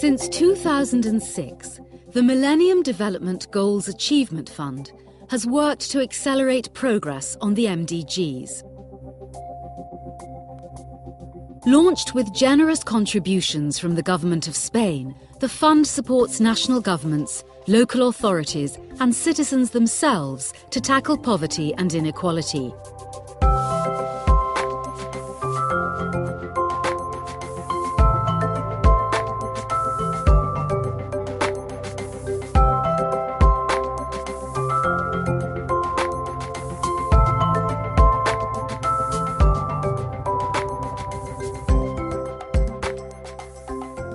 Since 2006, the Millennium Development Goals Achievement Fund has worked to accelerate progress on the MDGs. Launched with generous contributions from the Government of Spain, the fund supports national governments, local authorities and citizens themselves to tackle poverty and inequality.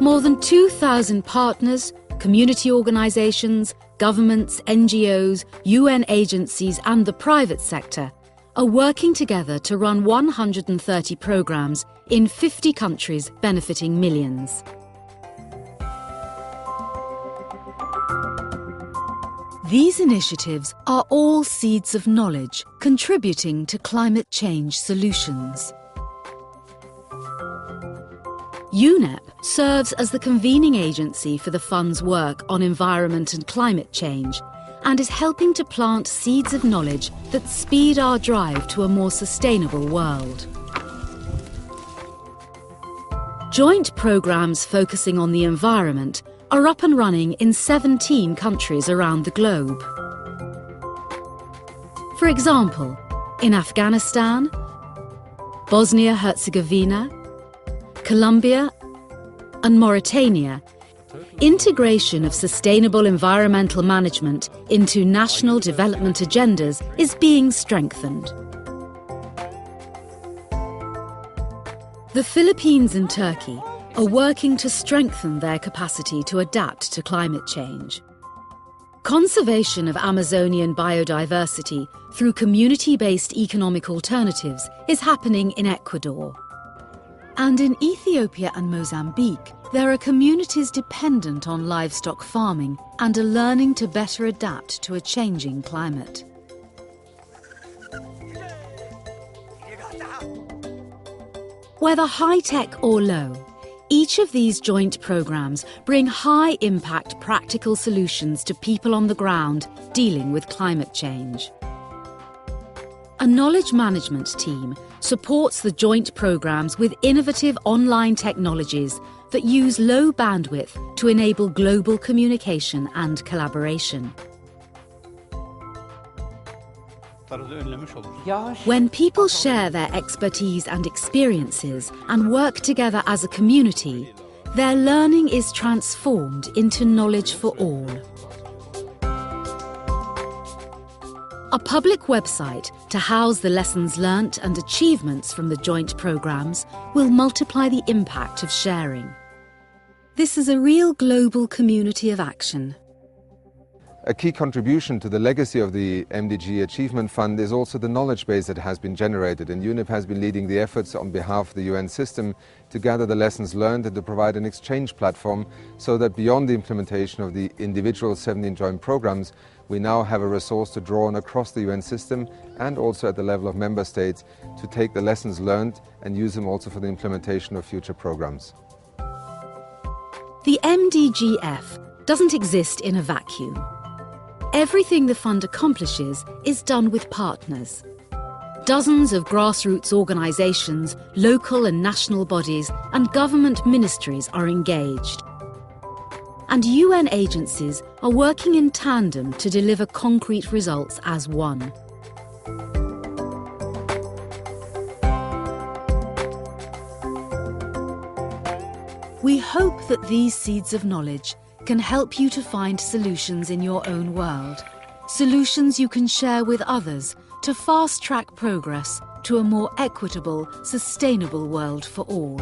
More than 2,000 partners, community organisations, governments, NGOs, UN agencies and the private sector are working together to run 130 programmes in 50 countries benefiting millions. These initiatives are all seeds of knowledge contributing to climate change solutions. UNEP serves as the convening agency for the fund's work on environment and climate change and is helping to plant seeds of knowledge that speed our drive to a more sustainable world. Joint programmes focusing on the environment are up and running in 17 countries around the globe. For example, in Afghanistan, Bosnia-Herzegovina, Colombia and Mauritania, integration of sustainable environmental management into national development agendas is being strengthened. The Philippines and Turkey are working to strengthen their capacity to adapt to climate change. Conservation of Amazonian biodiversity through community-based economic alternatives is happening in Ecuador. And in Ethiopia and Mozambique, there are communities dependent on livestock farming and are learning to better adapt to a changing climate. Whether high-tech or low, each of these joint programmes bring high-impact practical solutions to people on the ground dealing with climate change. A knowledge management team supports the joint programmes with innovative online technologies that use low bandwidth to enable global communication and collaboration. When people share their expertise and experiences and work together as a community, their learning is transformed into knowledge for all. A public website to house the lessons learnt and achievements from the joint programmes will multiply the impact of sharing. This is a real global community of action. A key contribution to the legacy of the MDG Achievement Fund is also the knowledge base that has been generated, and UNEP has been leading the efforts on behalf of the UN system to gather the lessons learned and to provide an exchange platform so that beyond the implementation of the individual 17 joint programmes, we now have a resource to draw on across the UN system and also at the level of member states to take the lessons learned and use them also for the implementation of future programmes. The MDG-F doesn't exist in a vacuum. Everything the fund accomplishes is done with partners. Dozens of grassroots organisations, local and national bodies and government ministries are engaged. And UN agencies are working in tandem to deliver concrete results as one. We hope that these seeds of knowledge can help you to find solutions in your own world, solutions you can share with others to fast-track progress to a more equitable, sustainable world for all.